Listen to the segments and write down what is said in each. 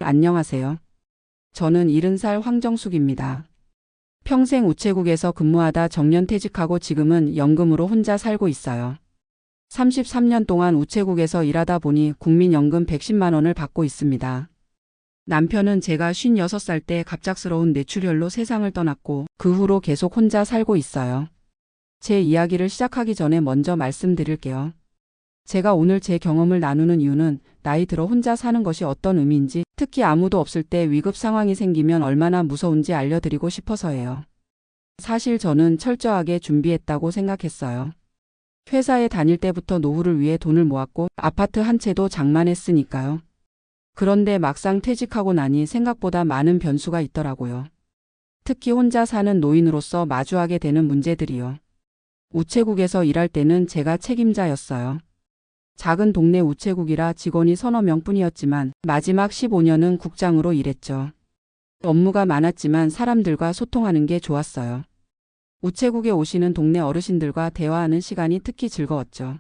안녕하세요. 저는 70살 황정숙입니다. 평생 우체국에서 근무하다 정년퇴직하고 지금은 연금으로 혼자 살고 있어요. 33년 동안 우체국에서 일하다 보니 국민연금 110만 원을 받고 있습니다. 남편은 제가 56살 때 갑작스러운 뇌출혈로 세상을 떠났고 그 후로 계속 혼자 살고 있어요. 제 이야기를 시작하기 전에 먼저 말씀드릴게요. 제가 오늘 제 경험을 나누는 이유는 나이 들어 혼자 사는 것이 어떤 의미인지, 특히 아무도 없을 때 위급 상황이 생기면 얼마나 무서운지 알려드리고 싶어서예요. 사실 저는 철저하게 준비했다고 생각했어요. 회사에 다닐 때부터 노후를 위해 돈을 모았고 아파트 한 채도 장만했으니까요. 그런데 막상 퇴직하고 나니 생각보다 많은 변수가 있더라고요. 특히 혼자 사는 노인으로서 마주하게 되는 문제들이요. 우체국에서 일할 때는 제가 책임자였어요. 작은 동네 우체국이라 직원이 서너 명뿐이었지만 마지막 15년은 국장으로 일했죠. 업무가 많았지만 사람들과 소통하는 게 좋았어요. 우체국에 오시는 동네 어르신들과 대화하는 시간이 특히 즐거웠죠.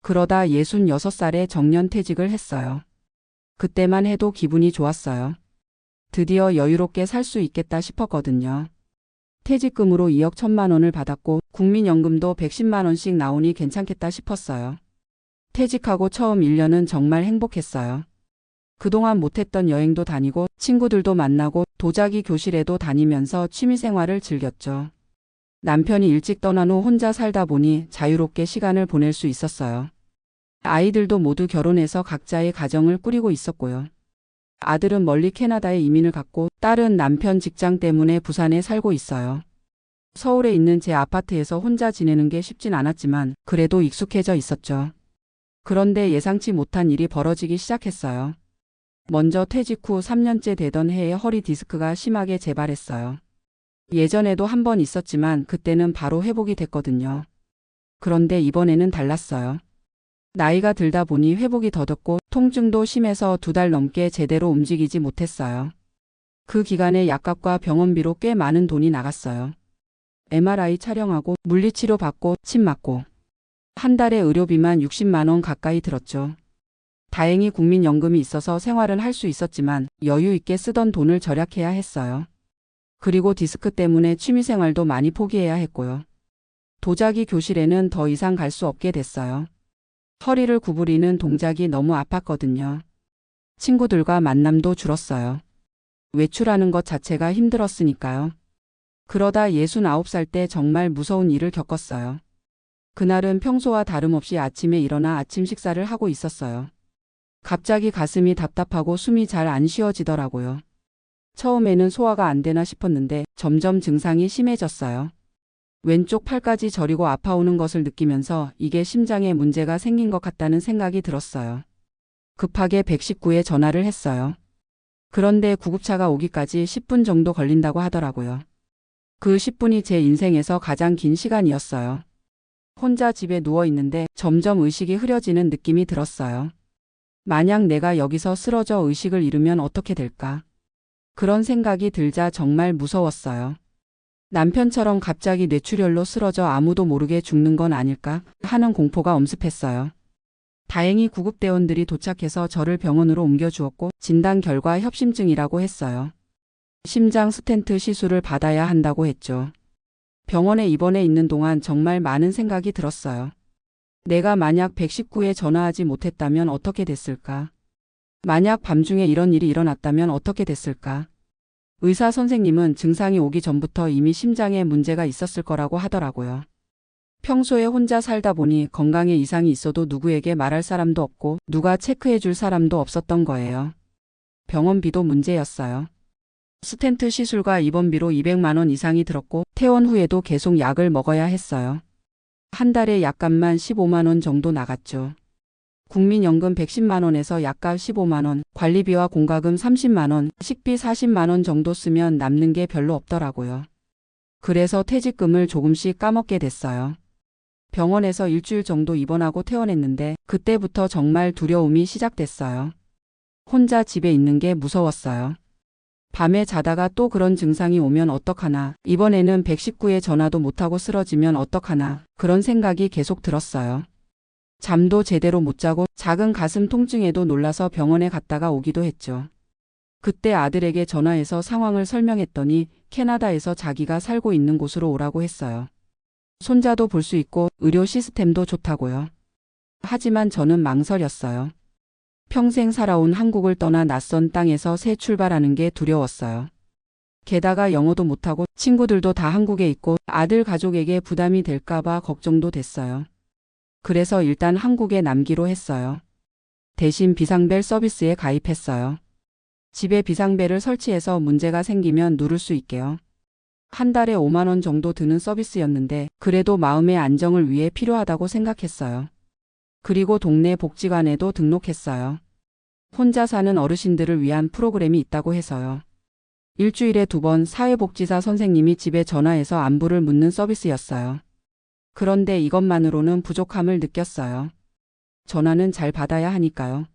그러다 66살에 정년퇴직을 했어요. 그때만 해도 기분이 좋았어요. 드디어 여유롭게 살 수 있겠다 싶었거든요. 퇴직금으로 2억 1천만 원을 받았고 국민연금도 110만 원씩 나오니 괜찮겠다 싶었어요. 퇴직하고 처음 1년은 정말 행복했어요. 그동안 못했던 여행도 다니고 친구들도 만나고 도자기 교실에도 다니면서 취미생활을 즐겼죠. 남편이 일찍 떠난 후 혼자 살다 보니 자유롭게 시간을 보낼 수 있었어요. 아이들도 모두 결혼해서 각자의 가정을 꾸리고 있었고요. 아들은 멀리 캐나다에 이민을 갔고 딸은 남편 직장 때문에 부산에 살고 있어요. 서울에 있는 제 아파트에서 혼자 지내는 게 쉽진 않았지만 그래도 익숙해져 있었죠. 그런데 예상치 못한 일이 벌어지기 시작했어요. 먼저 퇴직 후 3년째 되던 해에 허리 디스크가 심하게 재발했어요. 예전에도 한 번 있었지만 그때는 바로 회복이 됐거든요. 그런데 이번에는 달랐어요. 나이가 들다 보니 회복이 더뎠고 통증도 심해서 2달 넘게 제대로 움직이지 못했어요. 그 기간에 약값과 병원비로 꽤 많은 돈이 나갔어요. MRI 촬영하고 물리치료 받고 침 맞고 한 달에 의료비만 60만 원 가까이 들었죠. 다행히 국민연금이 있어서 생활은 할 수 있었지만 여유 있게 쓰던 돈을 절약해야 했어요. 그리고 디스크 때문에 취미생활도 많이 포기해야 했고요. 도자기 교실에는 더 이상 갈 수 없게 됐어요. 허리를 구부리는 동작이 너무 아팠거든요. 친구들과 만남도 줄었어요. 외출하는 것 자체가 힘들었으니까요. 그러다 69살 때 정말 무서운 일을 겪었어요. 그날은 평소와 다름없이 아침에 일어나 아침 식사를 하고 있었어요. 갑자기 가슴이 답답하고 숨이 잘 안 쉬어지더라고요. 처음에는 소화가 안 되나 싶었는데 점점 증상이 심해졌어요. 왼쪽 팔까지 저리고 아파오는 것을 느끼면서 이게 심장에 문제가 생긴 것 같다는 생각이 들었어요. 급하게 119에 전화를 했어요. 그런데 구급차가 오기까지 10분 정도 걸린다고 하더라고요. 그 10분이 제 인생에서 가장 긴 시간이었어요. 혼자 집에 누워 있는데 점점 의식이 흐려지는 느낌이 들었어요. 만약 내가 여기서 쓰러져 의식을 잃으면 어떻게 될까? 그런 생각이 들자 정말 무서웠어요. 남편처럼 갑자기 뇌출혈로 쓰러져 아무도 모르게 죽는 건 아닐까 하는 공포가 엄습했어요. 다행히 구급대원들이 도착해서 저를 병원으로 옮겨주었고 진단 결과 협심증이라고 했어요. 심장 스텐트 시술을 받아야 한다고 했죠. 병원에 입원해 있는 동안 정말 많은 생각이 들었어요. 내가 만약 119에 전화하지 못했다면 어떻게 됐을까? 만약 밤중에 이런 일이 일어났다면 어떻게 됐을까? 의사 선생님은 증상이 오기 전부터 이미 심장에 문제가 있었을 거라고 하더라고요. 평소에 혼자 살다 보니 건강에 이상이 있어도 누구에게 말할 사람도 없고 누가 체크해 줄 사람도 없었던 거예요. 병원비도 문제였어요. 스텐트 시술과 입원비로 200만 원 이상이 들었고 퇴원 후에도 계속 약을 먹어야 했어요. 한 달에 약값만 15만 원 정도 나갔죠. 국민연금 110만 원에서 약값 15만 원, 관리비와 공과금 30만 원, 식비 40만 원 정도 쓰면 남는 게 별로 없더라고요. 그래서 퇴직금을 조금씩 까먹게 됐어요. 병원에서 일주일 정도 입원하고 퇴원했는데 그때부터 정말 두려움이 시작됐어요. 혼자 집에 있는 게 무서웠어요. 밤에 자다가 또 그런 증상이 오면 어떡하나, 이번에는 119에 전화도 못하고 쓰러지면 어떡하나, 그런 생각이 계속 들었어요. 잠도 제대로 못 자고 작은 가슴 통증에도 놀라서 병원에 갔다가 오기도 했죠. 그때 아들에게 전화해서 상황을 설명했더니 캐나다에서 자기가 살고 있는 곳으로 오라고 했어요. 손자도 볼 수 있고 의료 시스템도 좋다고요. 하지만 저는 망설였어요. 평생 살아온 한국을 떠나 낯선 땅에서 새 출발하는 게 두려웠어요. 게다가 영어도 못하고 친구들도 다 한국에 있고 아들 가족에게 부담이 될까봐 걱정도 됐어요. 그래서 일단 한국에 남기로 했어요. 대신 비상벨 서비스에 가입했어요. 집에 비상벨을 설치해서 문제가 생기면 누를 수 있게요. 한 달에 5만 원 정도 드는 서비스였는데 그래도 마음의 안정을 위해 필요하다고 생각했어요. 그리고 동네 복지관에도 등록했어요. 혼자 사는 어르신들을 위한 프로그램이 있다고 해서요. 일주일에 2번 사회복지사 선생님이 집에 전화해서 안부를 묻는 서비스였어요. 그런데 이것만으로는 부족함을 느꼈어요. 전화는 잘 받아야 하니까요.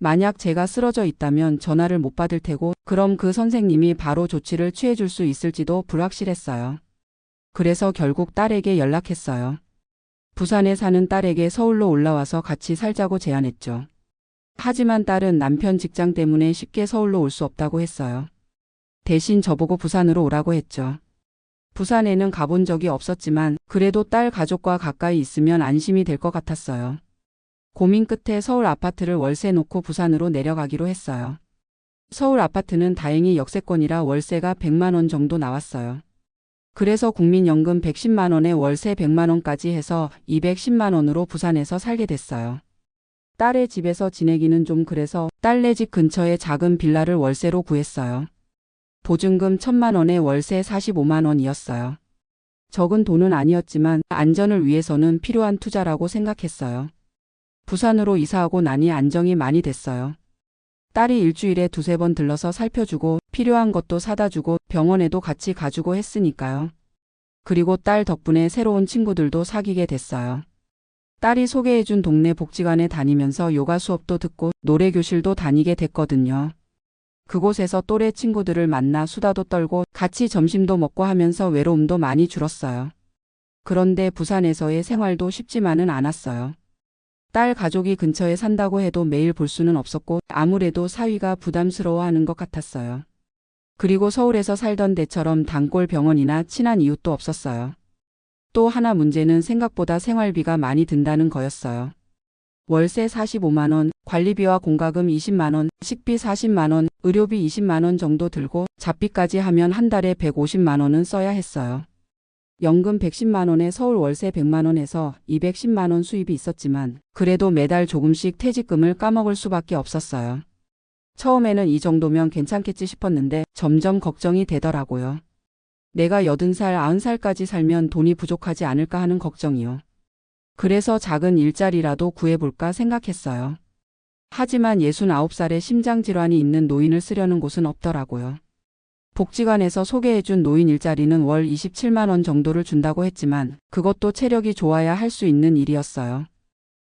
만약 제가 쓰러져 있다면 전화를 못 받을 테고 그럼 그 선생님이 바로 조치를 취해줄 수 있을지도 불확실했어요. 그래서 결국 딸에게 연락했어요. 부산에 사는 딸에게 서울로 올라와서 같이 살자고 제안했죠. 하지만 딸은 남편 직장 때문에 쉽게 서울로 올 수 없다고 했어요. 대신 저보고 부산으로 오라고 했죠. 부산에는 가본 적이 없었지만 그래도 딸 가족과 가까이 있으면 안심이 될 것 같았어요. 고민 끝에 서울 아파트를 월세 놓고 부산으로 내려가기로 했어요. 서울 아파트는 다행히 역세권이라 월세가 100만 원 정도 나왔어요. 그래서 국민연금 110만 원에 월세 100만 원까지 해서 210만 원으로 부산에서 살게 됐어요. 딸의 집에서 지내기는 좀 그래서 딸네 집 근처에 작은 빌라를 월세로 구했어요. 보증금 1,000만 원에 월세 45만 원이었어요. 적은 돈은 아니었지만 안전을 위해서는 필요한 투자라고 생각했어요. 부산으로 이사하고 나니 안정이 많이 됐어요. 딸이 일주일에 2-3번 들러서 살펴주고 필요한 것도 사다 주고 병원에도 같이 가주고 했으니까요. 그리고 딸 덕분에 새로운 친구들도 사귀게 됐어요. 딸이 소개해준 동네 복지관에 다니면서 요가 수업도 듣고 노래 교실도 다니게 됐거든요. 그곳에서 또래 친구들을 만나 수다도 떨고 같이 점심도 먹고 하면서 외로움도 많이 줄었어요. 그런데 부산에서의 생활도 쉽지만은 않았어요. 딸 가족이 근처에 산다고 해도 매일 볼 수는 없었고 아무래도 사위가 부담스러워하는 것 같았어요. 그리고 서울에서 살던 때처럼 단골 병원이나 친한 이웃도 없었어요. 또 하나 문제는 생각보다 생활비가 많이 든다는 거였어요. 월세 45만 원, 관리비와 공과금 20만 원, 식비 40만 원, 의료비 20만 원 정도 들고 잡비까지 하면 한 달에 150만 원은 써야 했어요. 연금 110만 원에 서울 월세 100만 원에서 210만 원 수입이 있었지만 그래도 매달 조금씩 퇴직금을 까먹을 수밖에 없었어요. 처음에는 이 정도면 괜찮겠지 싶었는데 점점 걱정이 되더라고요. 내가 80살, 90살까지 살면 돈이 부족하지 않을까 하는 걱정이요. 그래서 작은 일자리라도 구해볼까 생각했어요. 하지만 69살에 심장질환이 있는 노인을 쓰려는 곳은 없더라고요. 복지관에서 소개해준 노인 일자리는 월 27만 원 정도를 준다고 했지만 그것도 체력이 좋아야 할 수 있는 일이었어요.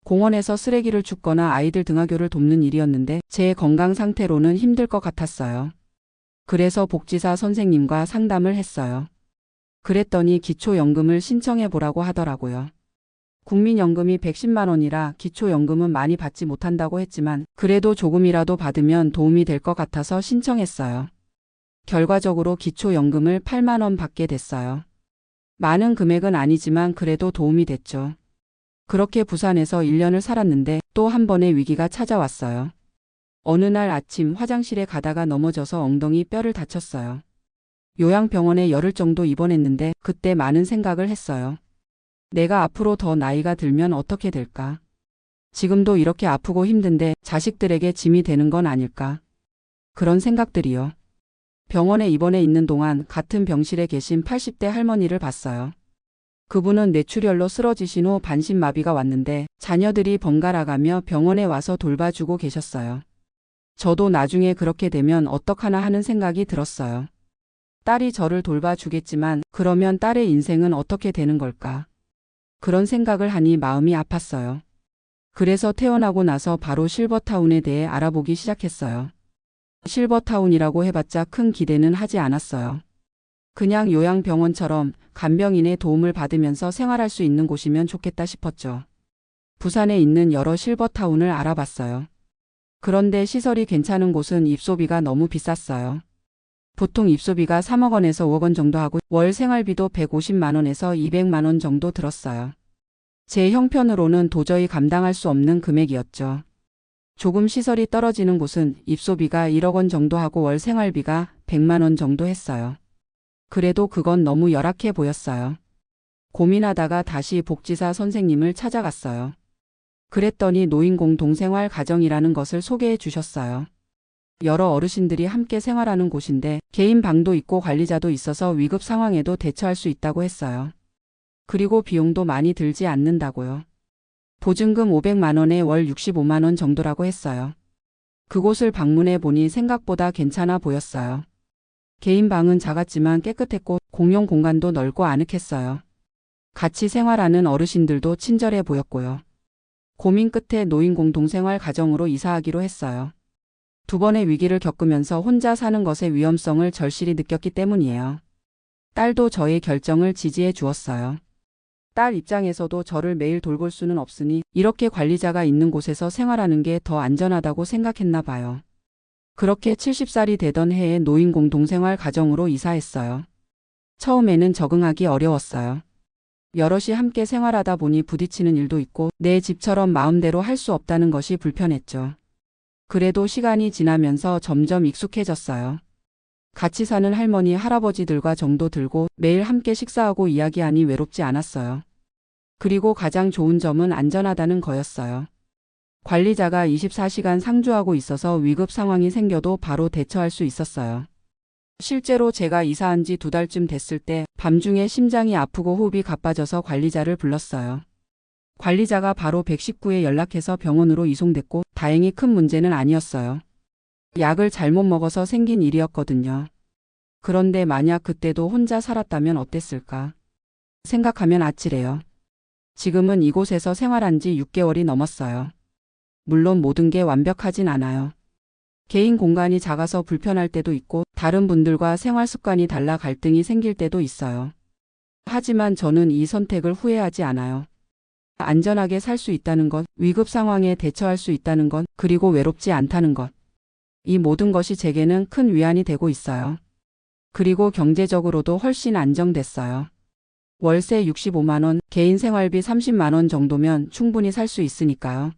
공원에서 쓰레기를 줍거나 아이들 등하교를 돕는 일이었는데 제 건강 상태로는 힘들 것 같았어요. 그래서 복지사 선생님과 상담을 했어요. 그랬더니 기초연금을 신청해 보라고 하더라고요. 국민연금이 110만 원이라 기초연금은 많이 받지 못한다고 했지만 그래도 조금이라도 받으면 도움이 될 것 같아서 신청했어요. 결과적으로 기초연금을 8만 원 받게 됐어요. 많은 금액은 아니지만 그래도 도움이 됐죠. 그렇게 부산에서 1년을 살았는데 또 한 번의 위기가 찾아왔어요. 어느 날 아침 화장실에 가다가 넘어져서 엉덩이 뼈를 다쳤어요. 요양병원에 열흘 정도 입원했는데 그때 많은 생각을 했어요. 내가 앞으로 더 나이가 들면 어떻게 될까? 지금도 이렇게 아프고 힘든데 자식들에게 짐이 되는 건 아닐까? 그런 생각들이요. 병원에 입원해 있는 동안 같은 병실에 계신 80대 할머니를 봤어요. 그분은 뇌출혈로 쓰러지신 후 반신마비가 왔는데 자녀들이 번갈아가며 병원에 와서 돌봐주고 계셨어요. 저도 나중에 그렇게 되면 어떡하나 하는 생각이 들었어요. 딸이 저를 돌봐주겠지만 그러면 딸의 인생은 어떻게 되는 걸까? 그런 생각을 하니 마음이 아팠어요. 그래서 태어나고 나서 바로 실버타운에 대해 알아보기 시작했어요. 실버타운이라고 해봤자 큰 기대는 하지 않았어요. 그냥 요양병원처럼 간병인의 도움을 받으면서 생활할 수 있는 곳이면 좋겠다 싶었죠. 부산에 있는 여러 실버타운을 알아봤어요. 그런데 시설이 괜찮은 곳은 입소비가 너무 비쌌어요. 보통 입소비가 3억 원에서 5억 원 정도 하고 월 생활비도 150만 원에서 200만 원 정도 들었어요. 제 형편으로는 도저히 감당할 수 없는 금액이었죠. 조금 시설이 떨어지는 곳은 입소비가 1억 원 정도 하고 월 생활비가 100만 원 정도 했어요. 그래도 그건 너무 열악해 보였어요. 고민하다가 다시 복지사 선생님을 찾아갔어요. 그랬더니 노인공동생활 가정이라는 것을 소개해 주셨어요. 여러 어르신들이 함께 생활하는 곳인데 개인 방도 있고 관리자도 있어서 위급 상황에도 대처할 수 있다고 했어요. 그리고 비용도 많이 들지 않는다고요. 보증금 500만 원에 월 65만 원 정도라고 했어요. 그곳을 방문해 보니 생각보다 괜찮아 보였어요. 개인 방은 작았지만 깨끗했고 공용 공간도 넓고 아늑했어요. 같이 생활하는 어르신들도 친절해 보였고요. 고민 끝에 노인공동생활 가정으로 이사하기로 했어요. 두 번의 위기를 겪으면서 혼자 사는 것의 위험성을 절실히 느꼈기 때문이에요. 딸도 저의 결정을 지지해 주었어요. 딸 입장에서도 저를 매일 돌볼 수는 없으니 이렇게 관리자가 있는 곳에서 생활하는 게 더 안전하다고 생각했나 봐요. 그렇게 70살이 되던 해에 노인공동생활 가정으로 이사했어요. 처음에는 적응하기 어려웠어요. 여럿이 함께 생활하다 보니 부딪히는 일도 있고 내 집처럼 마음대로 할 수 없다는 것이 불편했죠. 그래도 시간이 지나면서 점점 익숙해졌어요. 같이 사는 할머니, 할아버지들과 정도 들고 매일 함께 식사하고 이야기하니 외롭지 않았어요. 그리고 가장 좋은 점은 안전하다는 거였어요. 관리자가 24시간 상주하고 있어서 위급 상황이 생겨도 바로 대처할 수 있었어요. 실제로 제가 이사한 지 2달쯤 됐을 때 밤중에 심장이 아프고 호흡이 가빠져서 관리자를 불렀어요. 관리자가 바로 119에 연락해서 병원으로 이송됐고 다행히 큰 문제는 아니었어요. 약을 잘못 먹어서 생긴 일이었거든요. 그런데 만약 그때도 혼자 살았다면 어땠을까 생각하면 아찔해요. 지금은 이곳에서 생활한 지 6개월이 넘었어요. 물론 모든 게 완벽하진 않아요. 개인 공간이 작아서 불편할 때도 있고 다른 분들과 생활 습관이 달라 갈등이 생길 때도 있어요. 하지만 저는 이 선택을 후회하지 않아요. 안전하게 살 수 있다는 것, 위급 상황에 대처할 수 있다는 것, 그리고 외롭지 않다는 것. 이 모든 것이 제게는 큰 위안이 되고 있어요. 그리고 경제적으로도 훨씬 안정됐어요. 월세 65만 원, 개인 생활비 30만 원 정도면 충분히 살 수 있으니까요.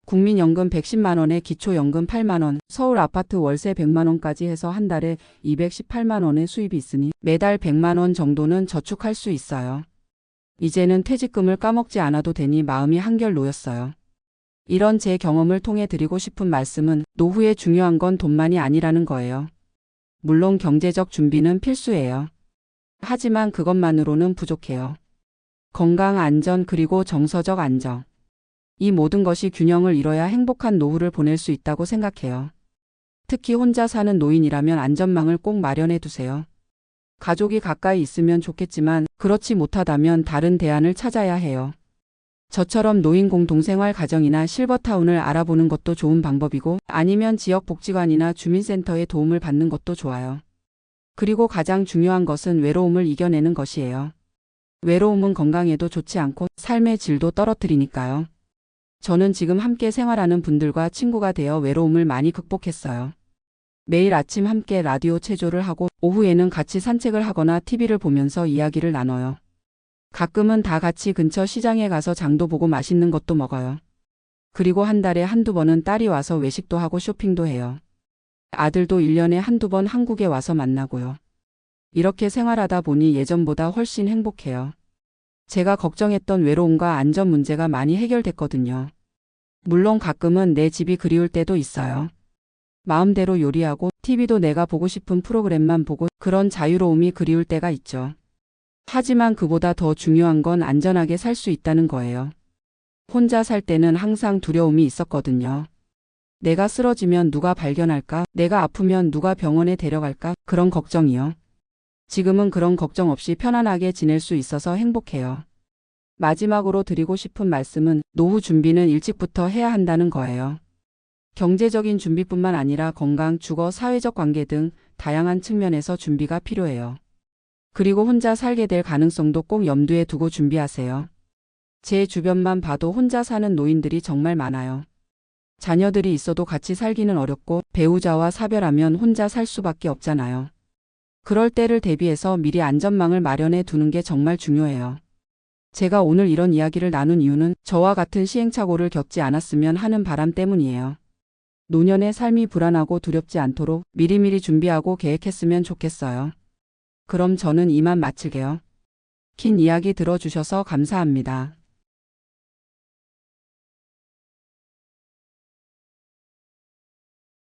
국민연금 110만 원에 기초연금 8만 원, 서울 아파트 월세 100만 원까지 해서 한 달에 218만 원의 수입이 있으니 매달 100만 원 정도는 저축할 수 있어요. 이제는 퇴직금을 까먹지 않아도 되니 마음이 한결 놓였어요. 이런 제 경험을 통해 드리고 싶은 말씀은 노후에 중요한 건 돈만이 아니라는 거예요. 물론 경제적 준비는 필수예요. 하지만 그것만으로는 부족해요. 건강, 안전, 그리고 정서적 안정. 이 모든 것이 균형을 이뤄야 행복한 노후를 보낼 수 있다고 생각해요. 특히 혼자 사는 노인이라면 안전망을 꼭 마련해 두세요. 가족이 가까이 있으면 좋겠지만 그렇지 못하다면 다른 대안을 찾아야 해요. 저처럼 노인공동생활 가정이나 실버타운을 알아보는 것도 좋은 방법이고 아니면 지역복지관이나 주민센터의 도움을 받는 것도 좋아요. 그리고 가장 중요한 것은 외로움을 이겨내는 것이에요. 외로움은 건강에도 좋지 않고 삶의 질도 떨어뜨리니까요. 저는 지금 함께 생활하는 분들과 친구가 되어 외로움을 많이 극복했어요. 매일 아침 함께 라디오 체조를 하고 오후에는 같이 산책을 하거나 TV를 보면서 이야기를 나눠요. 가끔은 다 같이 근처 시장에 가서 장도 보고 맛있는 것도 먹어요. 그리고 한 달에 한두 번은 딸이 와서 외식도 하고 쇼핑도 해요. 아들도 1년에 한두 번 한국에 와서 만나고요. 이렇게 생활하다 보니 예전보다 훨씬 행복해요. 제가 걱정했던 외로움과 안전 문제가 많이 해결됐거든요. 물론 가끔은 내 집이 그리울 때도 있어요. 마음대로 요리하고 TV도 내가 보고 싶은 프로그램만 보고 그런 자유로움이 그리울 때가 있죠. 하지만 그보다 더 중요한 건 안전하게 살 수 있다는 거예요. 혼자 살 때는 항상 두려움이 있었거든요. 내가 쓰러지면 누가 발견할까? 내가 아프면 누가 병원에 데려갈까? 그런 걱정이요. 지금은 그런 걱정 없이 편안하게 지낼 수 있어서 행복해요. 마지막으로 드리고 싶은 말씀은 노후 준비는 일찍부터 해야 한다는 거예요. 경제적인 준비뿐만 아니라 건강, 주거, 사회적 관계 등 다양한 측면에서 준비가 필요해요. 그리고 혼자 살게 될 가능성도 꼭 염두에 두고 준비하세요. 제 주변만 봐도 혼자 사는 노인들이 정말 많아요. 자녀들이 있어도 같이 살기는 어렵고 배우자와 사별하면 혼자 살 수밖에 없잖아요. 그럴 때를 대비해서 미리 안전망을 마련해 두는 게 정말 중요해요. 제가 오늘 이런 이야기를 나눈 이유는 저와 같은 시행착오를 겪지 않았으면 하는 바람 때문이에요. 노년의 삶이 불안하고 두렵지 않도록 미리미리 준비하고 계획했으면 좋겠어요. 그럼 저는 이만 마칠게요. 긴 이야기 들어주셔서 감사합니다.